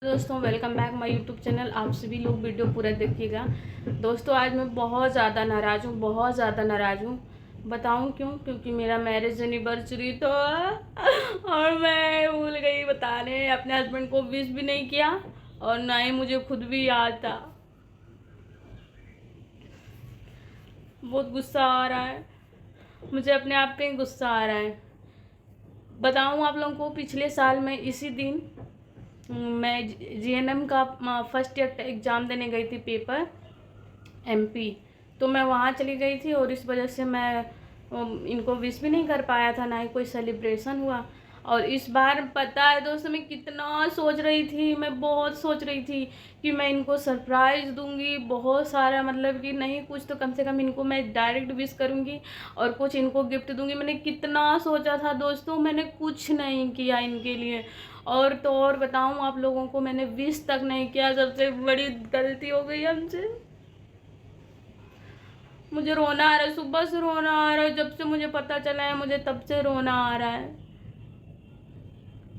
दोस्तों welcome back my YouTube channel. आप सभी लोग वीडियो पूरा देखिएगा। दोस्तों आज मैं बहुत ज़्यादा नाराज़ हूँ, बहुत ज़्यादा नाराज़ हूँ। बताऊँ क्यों? क्योंकि मेरा मैरिज एनिवर्सरी तो और मैं भूल गई बताने। अपने हस्बैंड को विश भी नहीं किया और ना ही मुझे खुद भी याद था। बहुत गुस्सा आ रहा है मुझे, अपने आप पे गुस्सा आ रहा है। बताऊँ आप लोगों को, पिछले साल में इसी दिन मैं जीएनएम का फर्स्ट ईयर एग्ज़ाम देने गई थी, पेपर एमपी। तो मैं वहाँ चली गई थी और इस वजह से मैं इनको विश भी नहीं कर पाया था, ना ही कोई सेलिब्रेशन हुआ। और इस बार पता है दोस्तों, मैं कितना सोच रही थी, मैं बहुत सोच रही थी कि मैं इनको सरप्राइज़ दूंगी बहुत सारा, मतलब कि नहीं कुछ तो कम से कम इनको मैं डायरेक्ट विश करूंगी और कुछ इनको गिफ्ट दूंगी। मैंने कितना सोचा था दोस्तों, मैंने कुछ नहीं किया इनके लिए। और तो और बताऊं आप लोगों को, मैंने विश तक नहीं किया। सबसे बड़ी गलती हो गई हमसे। मुझे रोना आ रहा है, सुबह से रोना आ रहा है। जब से मुझे पता चला है मुझे तब से रोना आ रहा है।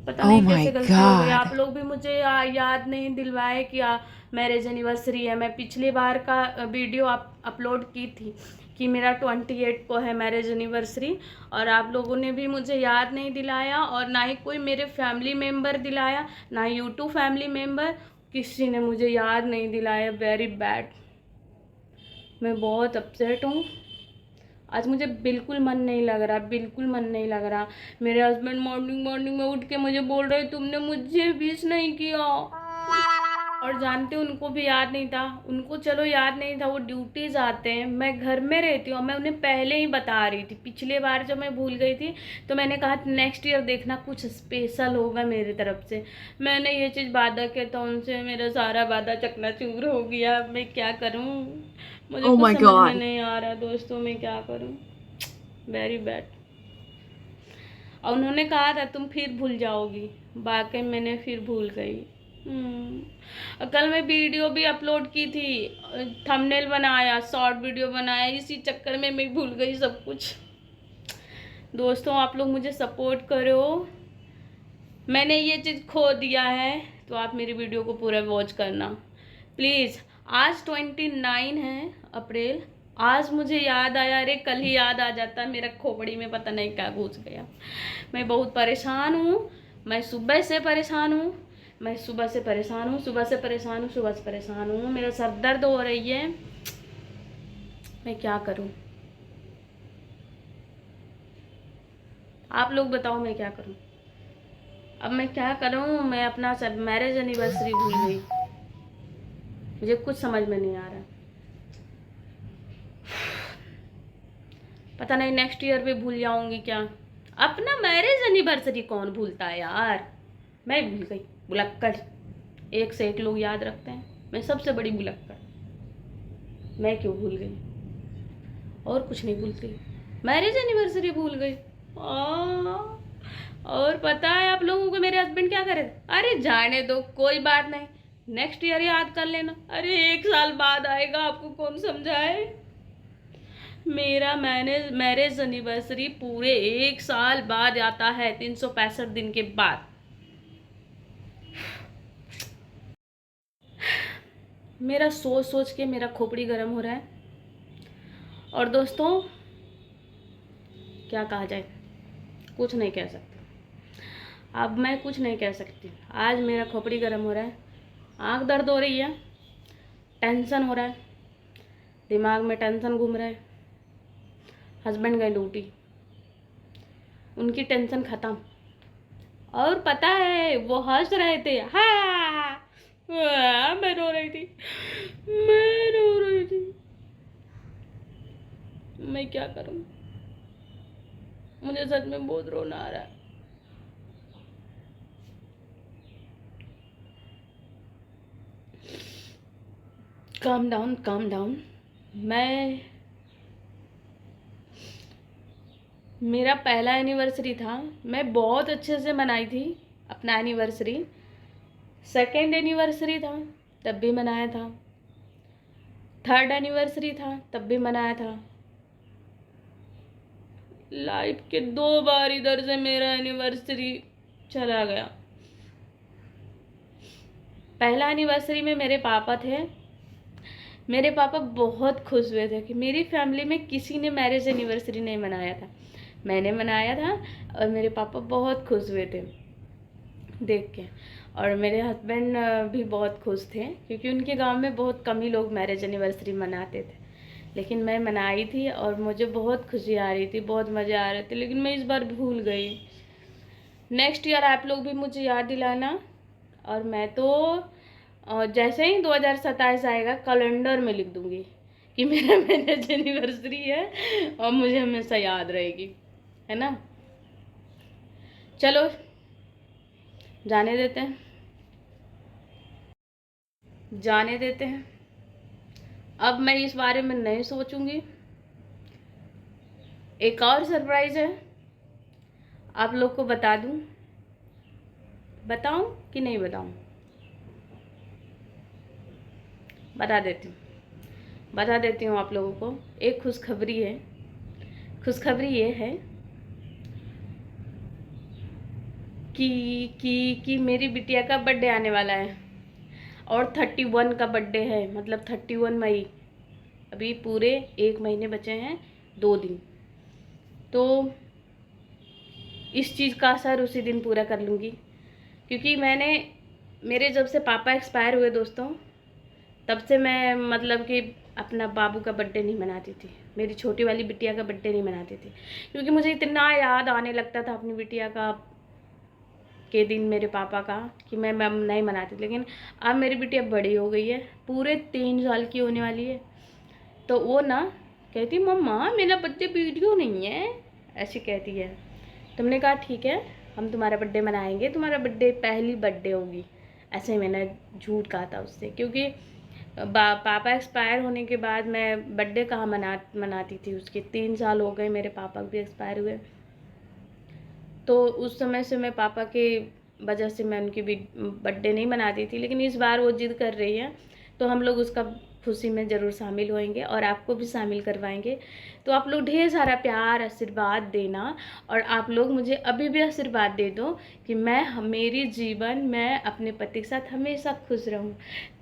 पता Oh नहीं my कैसे गलती हो गई। आप God. लोग भी मुझे याद नहीं दिलवाए कि मैरिज एनिवर्सरी है। मैं पिछली बार का वीडियो अपलोड की थी कि मेरा 28 को है मैरिज एनिवर्सरी, और आप लोगों ने भी मुझे याद नहीं दिलाया और ना ही कोई मेरे फैमिली मेम्बर दिलाया, ना ही यूट्यूब फैमिली मेम्बर, किसी ने मुझे याद नहीं दिलाया। Very bad. मैं बहुत अपसेट हूँ। आज मुझे बिल्कुल मन नहीं लग रहा, बिल्कुल मन नहीं लग रहा। मेरे हस्बैंड मॉर्निंग मॉर्निंग में उठ के मुझे बोल रहे तुमने मुझे विश नहीं किया। और जानते हो, उनको भी याद नहीं था। उनको चलो याद नहीं था, वो ड्यूटी जाते हैं, मैं घर में रहती हूँ। मैं उन्हें पहले ही बता रही थी। पिछले बार जब मैं भूल गई थी तो मैंने कहा नेक्स्ट ईयर देखना कुछ स्पेशल होगा मेरी तरफ से। मैंने ये चीज़ वादा किया था उनसे, मेरा सारा वादा चकनाचूर हो गया। मैं क्या करूँ? मुझे Oh कुछ my समझ में God. नहीं आ रहा दोस्तों, मैं क्या करूँ। Very bad. और उन्होंने कहा था तुम फिर भूल जाओगी, वाकई मैंने फिर भूल गई। कल मैं वीडियो भी अपलोड की थी, थंबनेल बनाया, शॉर्ट वीडियो बनाया, इसी चक्कर में मैं भूल गई सब कुछ। दोस्तों आप लोग मुझे सपोर्ट करो। मैंने ये चीज़ खो दिया है तो आप मेरी वीडियो को पूरा वॉच करना प्लीज़। आज 29 है अप्रैल। आज मुझे याद आया, अरे कल ही याद आ जाता, मेरा खोपड़ी में पता नहीं क्या घुस गया। मैं बहुत परेशान हूँ। मैं सुबह से परेशान हूँ, मैं सुबह से परेशान हूँ, सुबह से परेशान हूँ, सुबह से परेशान हूँ। मेरा सर दर्द हो रही है। मैं क्या करूँ? आप लोग बताओ मैं क्या करूँ? अब मैं क्या करूँ? मैं अपना सब मैरिज एनिवर्सरी भूल गई। मुझे कुछ समझ में नहीं आ रहा। पता नहीं नेक्स्ट ईयर भी भूल जाऊंगी क्या। अपना मैरिज एनिवर्सरी कौन भूलता है यार। मैं भूल गई। भुलक्कड़। एक से एक लोग याद रखते हैं, मैं सबसे बड़ी भुलक्कड़। मैं क्यों भूल गई? और कुछ नहीं भूलती, मैरिज एनिवर्सरी भूल गई। और पता है आप लोगों को मेरे हस्बैंड क्या करे? अरे जाने दो, कोई बात नहीं, नेक्स्ट ईयर याद कर लेना। अरे 1 साल बाद आएगा, आपको कौन समझाए। मेरा मैरिज एनिवर्सरी पूरे 1 साल बाद आता है, 365 दिन के बाद। मेरा सोच सोच के मेरा खोपड़ी गर्म हो रहा है। और दोस्तों क्या कहा जाए, कुछ नहीं कह सकती। अब मैं कुछ नहीं कह सकती। आज मेरा खोपड़ी गर्म हो रहा है, आँख दर्द हो रही है, टेंशन हो रहा है, दिमाग में टेंशन घूम रहा है। हस्बैंड गए ड्यूटी, उनकी टेंशन ख़त्म। और पता है वो हंस रहे थे, हाँ मैं रो रही थी, मैं रो रही थी। मैं क्या करूं? मुझे सच में बहुत रोना आ रहा है। Calm down, calm down. मैं मेरा पहला एनिवर्सरी था, मैं बहुत अच्छे से मनाई थी अपना एनिवर्सरी। सेकेंड एनिवर्सरी था तब भी मनाया था, थर्ड एनिवर्सरी था तब भी मनाया था। लाइफ के 2 बार इधर से मेरा एनिवर्सरी चला गया। पहला एनिवर्सरी में मेरे पापा थे। मेरे पापा बहुत खुश हुए थे कि मेरी फैमिली में किसी ने मैरिज एनिवर्सरी नहीं मनाया था, मैंने मनाया था। और मेरे पापा बहुत खुश हुए थे देख के। और मेरे हस्बैंड भी बहुत खुश थे क्योंकि उनके गांव में बहुत कम ही लोग मैरिज एनिवर्सरी मनाते थे, लेकिन मैं मनाई थी और मुझे बहुत खुशी आ रही थी, बहुत मज़े आ रहे थे। लेकिन मैं इस बार भूल गई। नेक्स्ट ईयर आप लोग भी मुझे याद दिलाना। और मैं तो जैसे ही 2027 आएगा कैलेंडर में लिख दूंगी कि मेरा मैरिज एनिवर्सरी है और मुझे हमेशा याद रहेगी, है ना। चलो जाने देते हैं, जाने देते हैं। अब मैं इस बारे में नहीं सोचूंगी। एक और सरप्राइज है, आप लोग को बता दूं, बताऊं कि नहीं बताऊं? बता देती हूँ आप लोगों को। एक खुशखबरी है। खुशखबरी ये है कि मेरी बिटिया का बर्थडे आने वाला है और 31 का बर्थडे है, मतलब 31 मई। अभी पूरे 1 महीने बचे हैं, 2 दिन। तो इस चीज़ का असर उसी दिन पूरा कर लूँगी, क्योंकि मेरे जब से पापा एक्सपायर हुए दोस्तों, तब से मैं मतलब कि अपना बाबू का बर्थडे नहीं मनाती थी, मेरी छोटी वाली बिटिया का बर्थडे नहीं मनाती थी, क्योंकि मुझे इतना याद आने लगता था अपनी बिटिया का के दिन, मेरे पापा का, कि मैं नहीं मनाती। लेकिन अब मेरी बिटिया बड़ी हो गई है, पूरे 3 साल की होने वाली है, तो वो ना कहती मम्मा मेरा बर्थडे वीडियो नहीं है, ऐसी कहती है। तुमने कहा ठीक है, हम तुम्हारा बर्थडे मनाएंगे, तुम्हारा बर्थडे पहली बर्थडे होगी। ऐसे ही मैंने झूठ कहा था उससे, क्योंकि पापा एक्सपायर होने के बाद मैं बर्थडे कहाँ मनाती थी। उसके 3 साल हो गए, मेरे पापा भी एक्सपायर हुए। तो उस समय से मैं पापा के वजह से मैं उनकी भी बर्थडे नहीं मनाती थी। लेकिन इस बार वो जिद कर रही है, तो हम लोग उसका खुशी में ज़रूर शामिल होएंगे और आपको भी शामिल करवाएंगे। तो आप लोग ढेर सारा प्यार आशीर्वाद देना, और आप लोग मुझे अभी भी आशीर्वाद दे दो कि मेरी जीवन मैं अपने पति के साथ हमेशा खुश रहूं,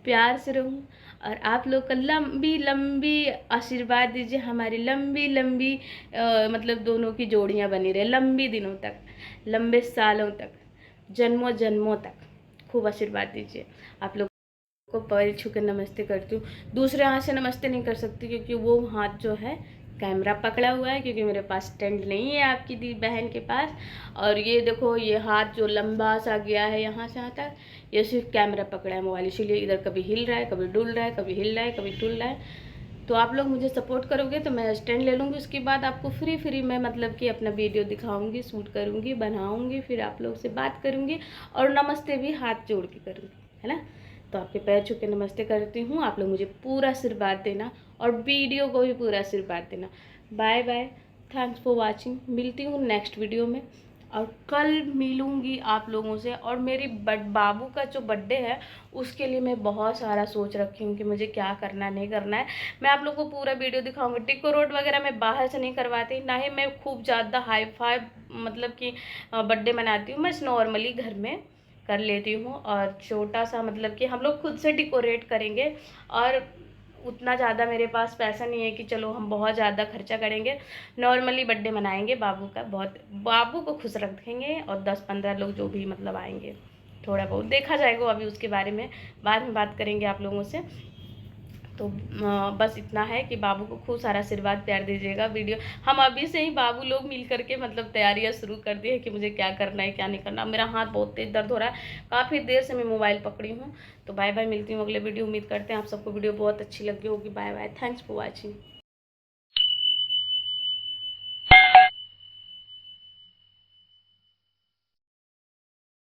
प्यार से रहूं। और आप लोग का लंबी लंबी आशीर्वाद दीजिए, हमारी लंबी लंबी मतलब दोनों की जोड़ियां बनी रहे लंबी दिनों तक, लंबे सालों तक, जन्मों जन्मों तक। खूब आशीर्वाद दीजिए। आप लोग को पैर छू के नमस्ते करती हूँ। दूसरे हाथ से नमस्ते नहीं कर सकती, क्योंकि वो हाथ जो है कैमरा पकड़ा हुआ है, क्योंकि मेरे पास स्टैंड नहीं है आपकी दी बहन के पास। और ये देखो, ये हाथ जो लंबा सा गया है यहाँ से यहाँ तक, ये सिर्फ कैमरा पकड़ा है मोबाइल, इसीलिए इधर कभी हिल रहा है, कभी डुल रहा है, कभी हिल रहा है, कभी डुल रहा है। तो आप लोग मुझे सपोर्ट करोगे तो मैं स्टैंड ले लूँगी, उसके बाद आपको फ्री में मतलब कि अपना वीडियो दिखाऊंगी, शूट करूँगी, बनाऊँगी, फिर आप लोग से बात करूँगी और नमस्ते भी हाथ जोड़ के करूँगी, है ना। तो आपके पैर छू के नमस्ते करती हूँ। आप लोग मुझे पूरा आशीर्वाद देना और वीडियो को भी पूरा आशीर्वाद देना। Bye bye, thanks for watching. मिलती हूँ नेक्स्ट वीडियो में, और कल मिलूँगी आप लोगों से। और मेरी बाबू का जो बर्थडे है उसके लिए मैं बहुत सारा सोच रखी हूँ कि मुझे क्या करना नहीं करना है। मैं आप लोगों को पूरा वीडियो दिखाऊंगी। डेकोरेट वगैरह मैं बाहर से नहीं करवाती, ना ही मैं खूब ज़्यादा हाई फाई मतलब कि बर्थडे मनाती हूँ। मैं नॉर्मली घर में कर लेती हूँ, और छोटा सा मतलब कि हम लोग खुद से डेकोरेट करेंगे। और उतना ज़्यादा मेरे पास पैसा नहीं है कि चलो हम बहुत ज़्यादा खर्चा करेंगे। नॉर्मली बर्थडे मनाएंगे बाबू का, बहुत बाबू को खुश रखेंगे, और 10-15 लोग जो भी मतलब आएंगे, थोड़ा बहुत देखा जाएगा, अभी उसके बारे में बाद में बात करेंगे आप लोगों से। तो बस इतना है कि बाबू को खूब सारा आशीर्वाद प्यार दीजिएगा। वीडियो हम अभी से ही बाबू लोग मिल करके मतलब तैयारियां शुरू कर दी है कि मुझे क्या करना है क्या नहीं करना। मेरा हाथ बहुत तेज दर्द हो रहा है, काफ़ी देर से मैं मोबाइल पकड़ी हूँ। तो बाय बाय, मिलती हूँ अगले वीडियो। उम्मीद करते हैं आप सबको वीडियो बहुत अच्छी लगी होगी। Bye bye, thanks for watching.